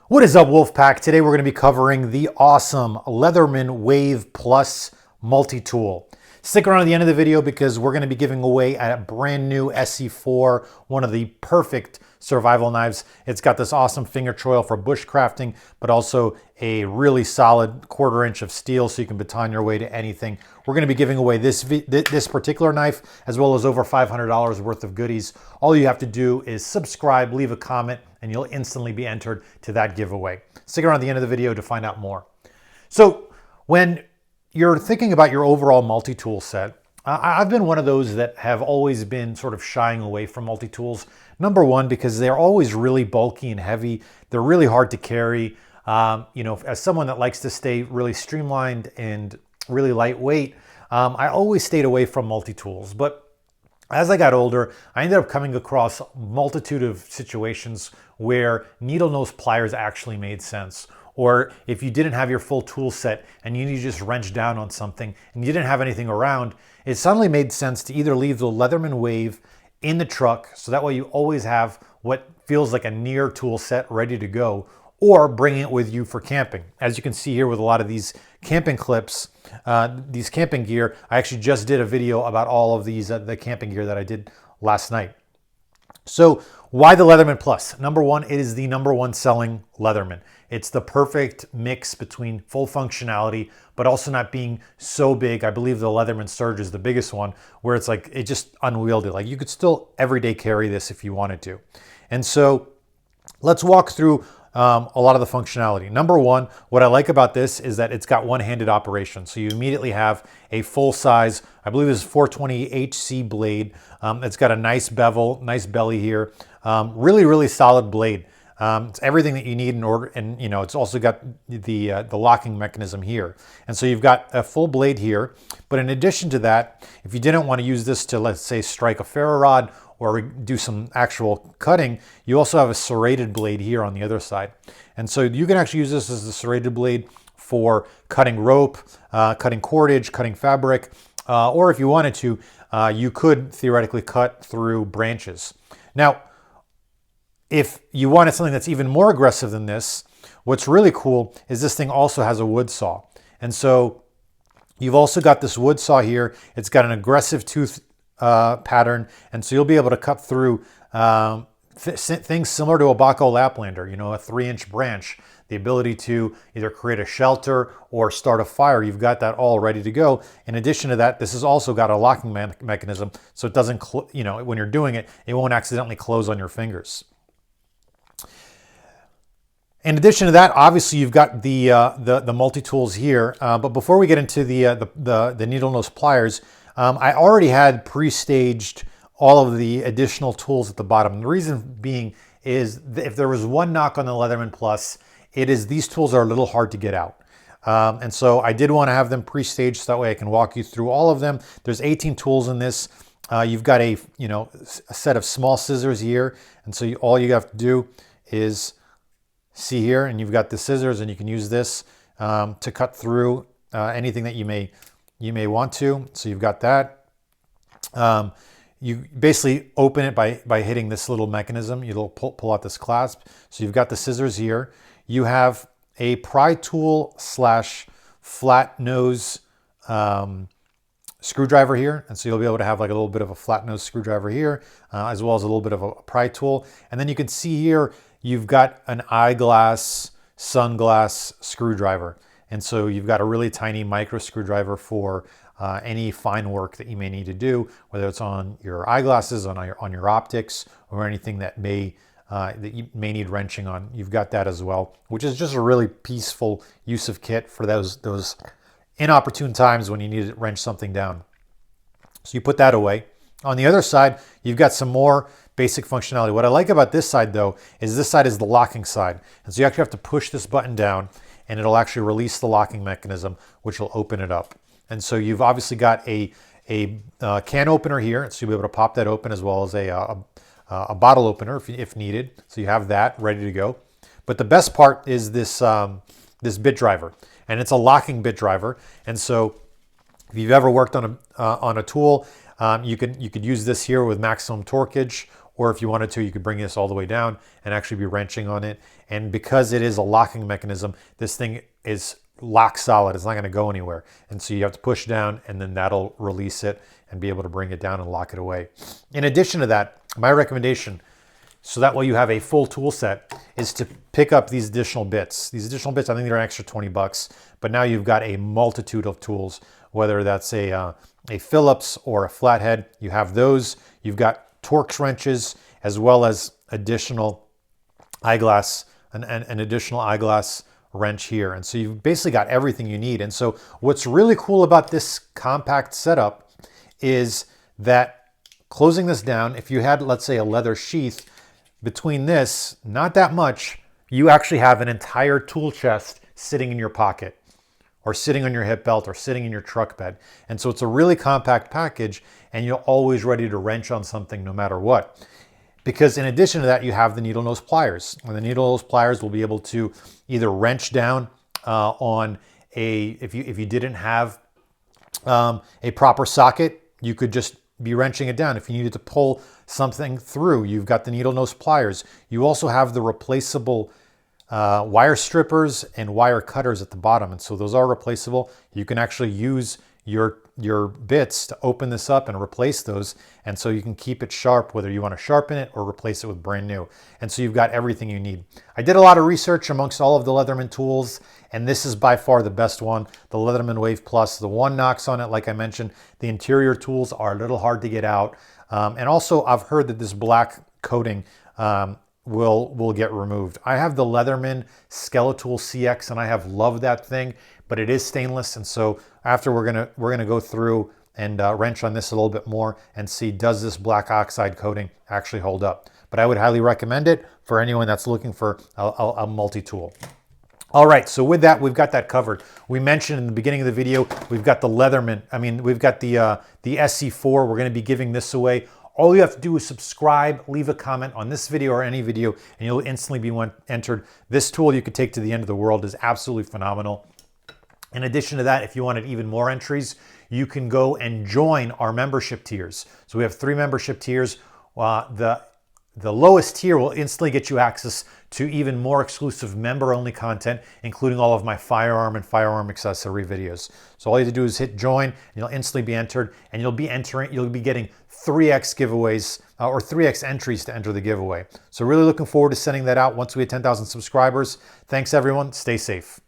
What is up, Wolfpack? Today we're going to be covering the awesome Leatherman Wave Plus multi-tool. Stick around at the end of the video because we're going to be giving away a brand new SE4, one of the perfect survival knives. It's got this awesome finger choil for bushcrafting, but also a really solid 1/4 inch of steel so you can baton your way to anything. We're going to be giving away this particular knife as well as over $500 worth of goodies. All you have to do is subscribe, leave a comment, and you'll instantly be entered to that giveaway. Stick around at the end of the video to find out more. So when you're thinking about your overall multi-tool set, I've been one of those that have always been sort of shying away from multi-tools. Number one, because they're always really bulky and heavy. They're really hard to carry. As someone that likes to stay really streamlined and really lightweight, I always stayed away from multi-tools. But as I got older, I ended up coming across a multitude of situations where needle nose pliers actually made sense. Or if you didn't have your full tool set and you need to just wrench down on something and you didn't have anything around, it suddenly made sense to either leave the Leatherman Wave in the truck, so that way you always have what feels like a near tool set ready to go, or bring it with you for camping. As you can see here with a lot of these camping clips, these camping gear, I actually just did a video about all of these, the camping gear that I did last night. So why the Leatherman Plus? Number one, it is the #1 selling Leatherman. It's the perfect mix between full functionality, but also not being so big. I believe the Leatherman Surge is the biggest one, where it's like, it just unwieldy. Like you could still everyday carry this if you wanted to. And so let's walk through a lot of the functionality. Number one, what I like about this is that it's got one-handed operation. So you immediately have a full size, I believe this is 420 HC blade. It's got a nice bevel, nice belly here. Really, really solid blade. It's everything that you need in order, and it's also got the locking mechanism here. And so you've got a full blade here. But in addition to that, if you didn't want to use this to, let's say, strike a ferro rod or do some actual cutting, you also have a serrated blade here on the other side. And so you can actually use this as a serrated blade for cutting rope, cutting cordage, cutting fabric, or if you wanted to, you could theoretically cut through branches. Now, if you wanted something that's even more aggressive than this, what's really cool is this thing also has a wood saw. And so you've also got this wood saw here. It's got an aggressive tooth pattern, and so you'll be able to cut through things similar to a Baco Laplander, a 3-inch branch, the ability to either create a shelter or start a fire. You've got that all ready to go. In addition to that, this has also got a locking mechanism, so it doesn't, when you're doing it, it won't accidentally close on your fingers. In addition to that, obviously you've got the multi-tools here, but before we get into the needle nose pliers, I already had pre-staged all of the additional tools at the bottom. The reason being is if there was one knock on the Leatherman Plus, it is these tools are a little hard to get out. And so I did want to have them pre-staged so that way I can walk you through all of them. There's 18 tools in this. You've got a set of small scissors here, and so all you have to do is see here, and you've got the scissors, and you can use this to cut through anything that you may want to. So you've got that. You basically open it by hitting this little mechanism. You'll pull out this clasp. So you've got the scissors here. You have a pry tool / flat nose screwdriver here. And so you'll be able to have like a little bit of a flat nose screwdriver here, as well as a little bit of a pry tool. And then you can see here, you've got an eyeglass, sunglass screwdriver. And so you've got a really tiny micro screwdriver for any fine work that you may need to do, whether it's on your eyeglasses, on your optics, or anything that you may need wrenching on. You've got that as well, which is just a really peaceful use of kit for those inopportune times when you need to wrench something down. So you put that away. On the other side, you've got some more basic functionality. What I like about this side, though, is this side is the locking side. And so you actually have to push this button down, and it'll actually release the locking mechanism, which will open it up. And so you've obviously got a can opener here, so you'll be able to pop that open, as well as a bottle opener if needed. So you have that ready to go. But the best part is this bit driver, and it's a locking bit driver. And so if you've ever worked on a tool, you could use this here with maximum torquage, or if you wanted to, you could bring this all the way down and actually be wrenching on it. And because it is a locking mechanism, this thing is lock solid. It's not going to go anywhere. And so you have to push down, and then that'll release it and be able to bring it down and lock it away. In addition to that, my recommendation, so that way you have a full tool set, is to pick up these additional bits. These additional bits, I think they're an extra 20 bucks, but now you've got a multitude of tools, whether that's a Phillips or a flathead. You have those. You've got Torx wrenches, as well as additional eyeglass, an additional eyeglass wrench here. And so you've basically got everything you need. And so what's really cool about this compact setup is that closing this down, if you had, let's say, a leather sheath, between this, not that much, you actually have an entire tool chest sitting in your pocket, or sitting on your hip belt, or sitting in your truck bed. And so it's a really compact package, and you're always ready to wrench on something no matter what. Because in addition to that, you have the needle nose pliers. And the needle nose pliers will be able to either wrench down on if you didn't have a proper socket, you could just be wrenching it down. If you needed to pull something through, you've got the needle nose pliers. You also have the replaceable wire strippers and wire cutters at the bottom. And so those are replaceable. You can actually use your bits to open this up and replace those. And so you can keep it sharp, whether you want to sharpen it or replace it with brand new. And so you've got everything you need. I did a lot of research amongst all of the Leatherman tools, and this is by far the best one, the Leatherman Wave Plus. The one knocks on it, like I mentioned, the interior tools are a little hard to get out. And also I've heard that this black coating will get removed. I have the Leatherman Skeletool CX, and I have loved that thing, but it is stainless. And so after we're gonna go through and wrench on this a little bit more and see, does this black oxide coating actually hold up? But I would highly recommend it for anyone that's looking for a multi-tool. All right, so with that, we've got that covered. We mentioned in the beginning of the video, we've got the Leatherman, we've got the SC4. We're gonna be giving this away. All you have to do is subscribe, leave a comment on this video or any video, and you'll instantly be entered. This tool you could take to the end of the world. Is absolutely phenomenal. In addition to that, if you wanted even more entries, you can go and join our membership tiers. So we have 3 membership tiers. The lowest tier will instantly get you access to even more exclusive member-only content, including all of my firearm and firearm accessory videos. So all you have to do is hit join, and you'll instantly be entered, and you'll be getting 3x giveaways or 3x entries to enter the giveaway. So really looking forward to sending that out once we hit 10,000 subscribers. Thanks everyone, stay safe.